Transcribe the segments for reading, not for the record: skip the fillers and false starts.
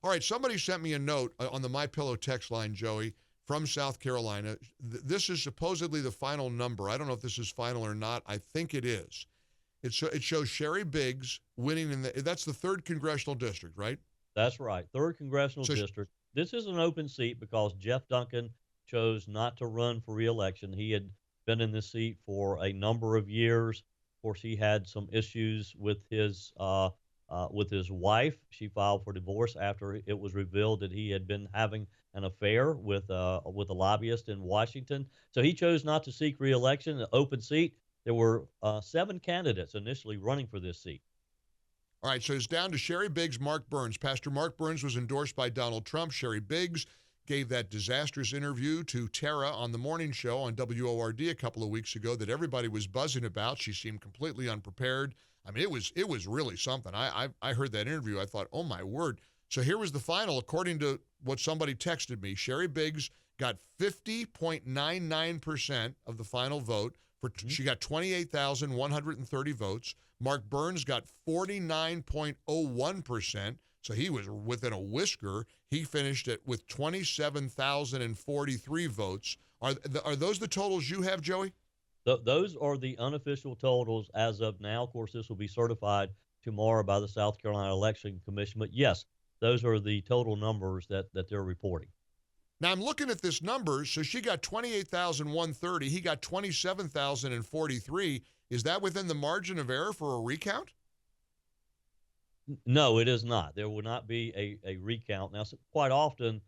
All right, somebody sent me a note on the My Pillow text line, Joey, from South Carolina. This is supposedly the final number. I don't know if this is final or not. I think it is. It shows Sherry Biggs winning that's the 3rd congressional district, right? That's right. Third congressional So district. This is an open seat because Jeff Duncan chose not to run for reelection. He had been in this seat for a number of years. Of course, he had some issues with his wife. She filed for divorce after it was revealed that he had been having an affair with a lobbyist in Washington. So he chose not to seek reelection. An open seat. There were 7 candidates initially running for this seat. all right, so it's down to Sherry Biggs, Mark Burns. Pastor Mark Burns was endorsed by Donald Trump. Sherry Biggs gave that disastrous interview to Tara on the morning show on WORD a couple of weeks ago that everybody was buzzing about. She seemed completely unprepared. I mean, it was really something. I heard that interview. I thought, oh my word. So here was the final, according to what somebody texted me. Sherry Biggs got 50.99% of the final vote. She got 28,130 votes. Mark Burns got 49.01%. So he was within a whisker. He finished it with 27,043 votes. Are those the totals you have, Joey? Those are the unofficial totals as of now. Of course, this will be certified tomorrow by the South Carolina Election Commission. But yes, those are the total numbers that they're reporting. Now I'm looking at this number. So she got 28,130. He got 27,043. Is that within the margin of error for a recount? No, it is not. There will not be a recount. Now, quite often,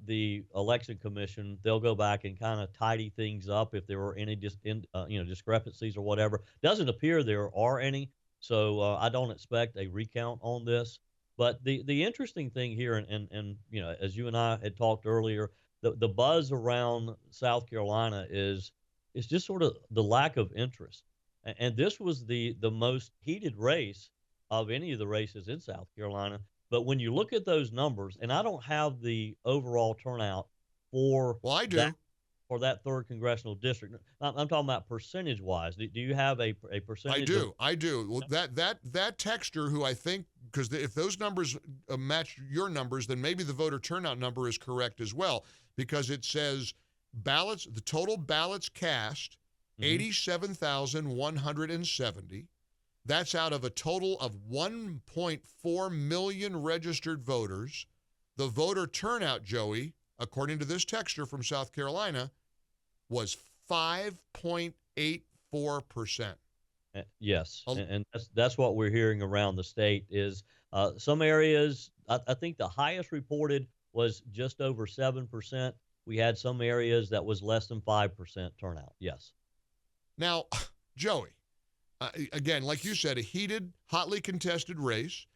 the election commission, they'll go back and kind of tidy things up if there were any discrepancies or whatever. Doesn't appear there are any, so I don't expect a recount on this. But the interesting thing here, and as you and I had talked earlier, the buzz around South Carolina is just sort of the lack of interest, and this was the most heated race of any of the races in South Carolina. But when you look at those numbers, and I don't have the overall turnout for Well, I that do. for that third congressional district. I'm talking about percentage wise. Do you have a I percentage of? do. I do. Well, that texter who I think, because if those numbers match your numbers, then maybe the voter turnout number is correct as well, because it says the total ballots cast, Mhm. 87,170. That's out of a total of 1.4 million registered voters. The voter turnout, Joey, according to this texter from South Carolina, was 5.84%. Yes, and that's what we're hearing around the state is some areas. I think the highest reported was just over 7%. We had some areas that was less than 5% turnout. Yes. Now, Joey, again, like you said, a heated, hotly contested race.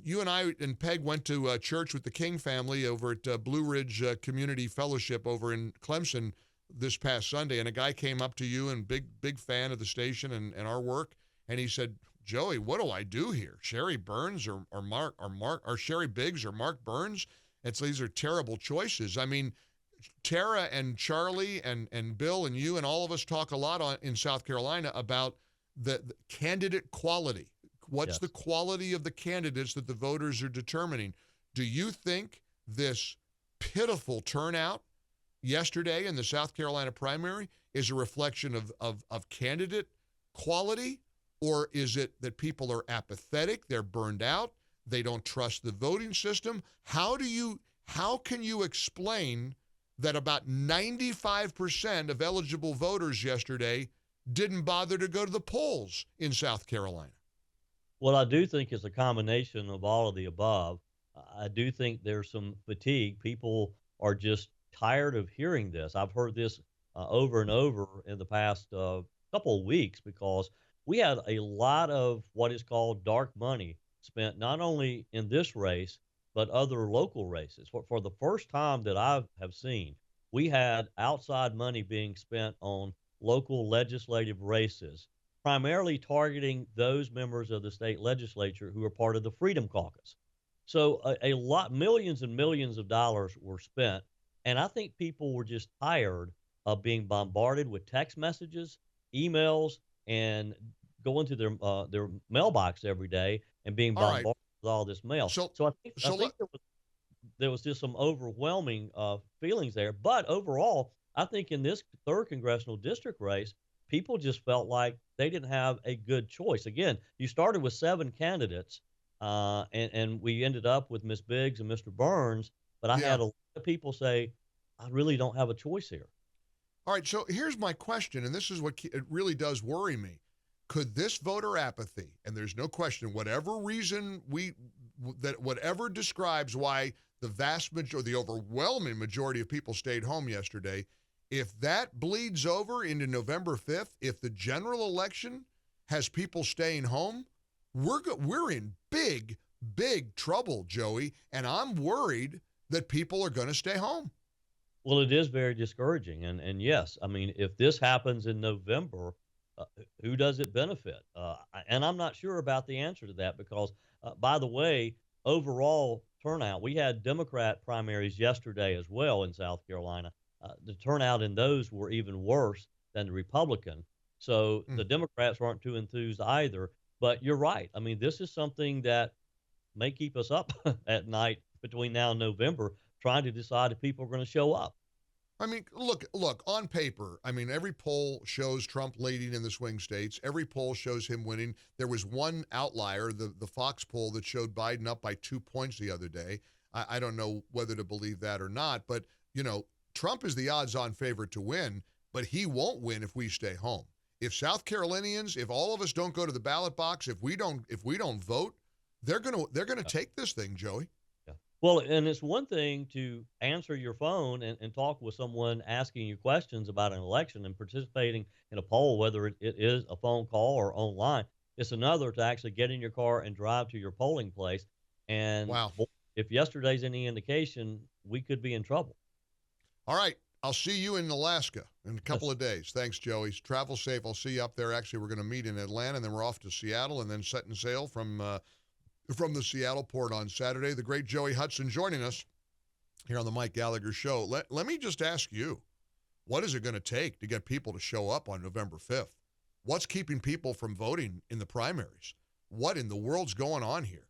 You and I and Peg went to church with the King family over at Blue Ridge Community Fellowship over in Clemson this past Sunday, and a guy came up to you and big fan of the station and our work, and he said, Joey, what do I do here? Sherry Burns or Sherry Biggs or Mark Burns? These are terrible choices. I mean, Tara and Charlie and Bill and you and all of us talk a lot in South Carolina about the candidate quality. What's the Yes. quality of the candidates that the voters are determining? Do you think this pitiful turnout yesterday in the South Carolina primary is a reflection of candidate quality, or is it that people are apathetic, they're burned out, they don't trust the voting system? How can you explain that about 95% of eligible voters yesterday didn't bother to go to the polls in South Carolina? Well, I do think it's a combination of all of the above. I do think there's some fatigue. People are just tired of hearing this. I've heard this over and over in the past couple of weeks because we had a lot of what is called dark money spent not only in this race, but other local races. For the first time that I have seen, we had outside money being spent on local legislative races, primarily targeting those members of the state legislature who are part of the Freedom Caucus. So a lot, millions and millions of dollars were spent, and I think people were just tired of being bombarded with text messages, emails, and going to their mailbox every day and being All right. bombarded. with all this mail. So, So I so let, think there was just some overwhelming feelings there. But overall, I think in this third congressional district race, people just felt like they didn't have a good choice. Again, you started with 7 candidates, and we ended up with Miss Biggs and Mr. Burns. But I yeah. had a lot of people say, I really don't have a choice here. All right, so here's my question, and this is what it really does worry me. Could this voter apathy, and there's no question, whatever reason whatever describes why the vast majority, the overwhelming majority of people stayed home yesterday, if that bleeds over into November 5th, if the general election has people staying home, we're in big trouble, Joey, and I'm worried that people are going to stay home. Well, it is very discouraging. And yes, I mean, if this happens in November, uh, who does it benefit? And I'm not sure about the answer to that because, by the way, overall turnout, we had Democrat primaries yesterday as well in South Carolina. The turnout in those were even worse than the Republican. So the Mm. Democrats weren't too enthused either. But you're right. I mean, this is something that may keep us up at night between now and November trying to decide if people are going to show up. I mean, look, on paper, I mean, every poll shows Trump leading in the swing states. Every poll shows him winning. There was one outlier, the Fox poll, that showed Biden up by 2 points the other day. I don't know whether to believe that or not, but, Trump is the odds-on favorite to win, but he won't win if we stay home. If South Carolinians, if all of us don't go to the ballot box, if we don't vote, they're gonna take this thing, Joey. Yeah. Well, and it's one thing to answer your phone and talk with someone asking you questions about an election and participating in a poll, whether it is a phone call or online. It's another to actually get in your car and drive to your polling place. And Wow. boy, if yesterday's any indication, we could be in trouble. All right. I'll see you in Alaska in a couple of days. Thanks, Joey. Travel safe. I'll see you up there. Actually, we're going to meet in Atlanta, and then we're off to Seattle, and then setting sail from the Seattle port on Saturday. The great Joey Hudson joining us here on the Mike Gallagher Show. Let me just ask you, what is it going to take to get people to show up on November 5th? What's keeping people from voting in the primaries? What in the world's going on here?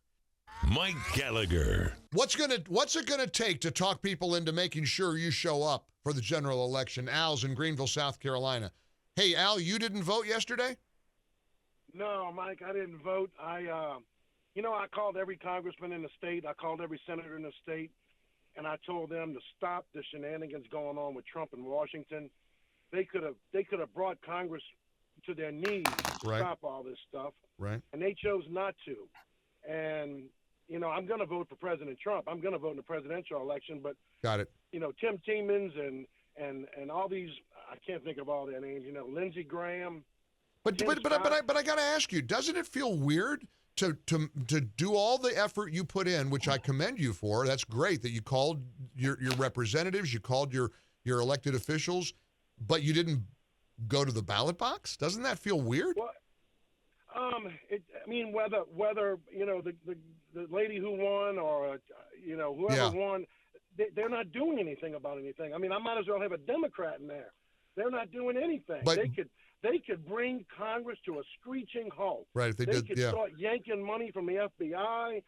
Mike Gallagher. What's it gonna take to talk people into making sure you show up for the general election? Al's in Greenville, South Carolina. Hey, Al, you didn't vote yesterday? No, Mike, I didn't vote. I called every congressman in the state. I called every senator in the state, and I told them to stop the shenanigans going on with Trump in Washington. They could have brought Congress to their knees to Right. stop all this stuff, Right. and they chose not to. And I'm going to vote for President Trump. I'm going to vote in the presidential election, but Got it. Tim Tiemans and all these, I can't think of all their names. Lindsey Graham. But Tim but I got to ask you, doesn't it feel weird to do all the effort you put in, which I commend you for? That's great that you called your representatives, you called your elected officials, but you didn't go to the ballot box? Doesn't that feel weird? Well, whether the lady who won or whoever Yeah. won, they're not doing anything about anything. I mean, I might as well have a Democrat in there. They're not doing anything. But- They could bring Congress to a screeching halt. Right, if they They did, could yeah. start yanking money from the FBI.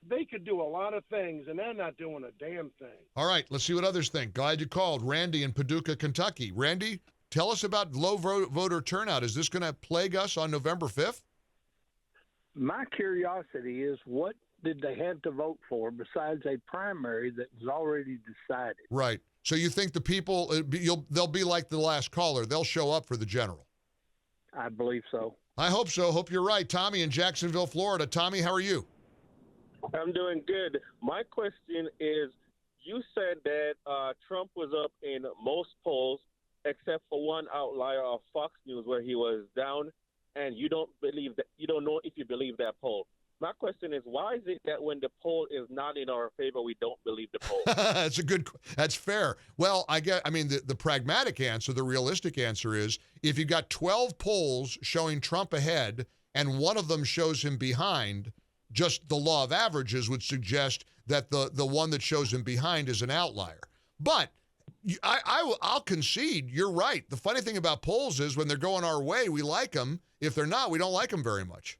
They could do a lot of things, and they're not doing a damn thing. All right, let's see what others think. Glad you called. Randy in Paducah, Kentucky. Randy, tell us about low voter turnout. Is this going to plague us on November 5th? My curiosity is, what did they have to vote for besides a primary that was already decided? Right. So you think the people, they'll be like the last caller. They'll show up for the general. I believe so. I hope so. Hope you're right. Tommy in Jacksonville, Florida. Tommy, how are you? I'm doing good. My question is, you said that Trump was up in most polls except for one outlier of Fox News where he was down, and you don't believe that. You don't know if you believe that poll. My question is, why is it that when the poll is not in our favor, we don't believe the poll? That's fair. Well, the pragmatic answer, the realistic answer is, if you've got 12 polls showing Trump ahead and one of them shows him behind, just the law of averages would suggest that the one that shows him behind is an outlier. But I'll concede, you're right. The funny thing about polls is when they're going our way, we like them. If they're not, we don't like them very much.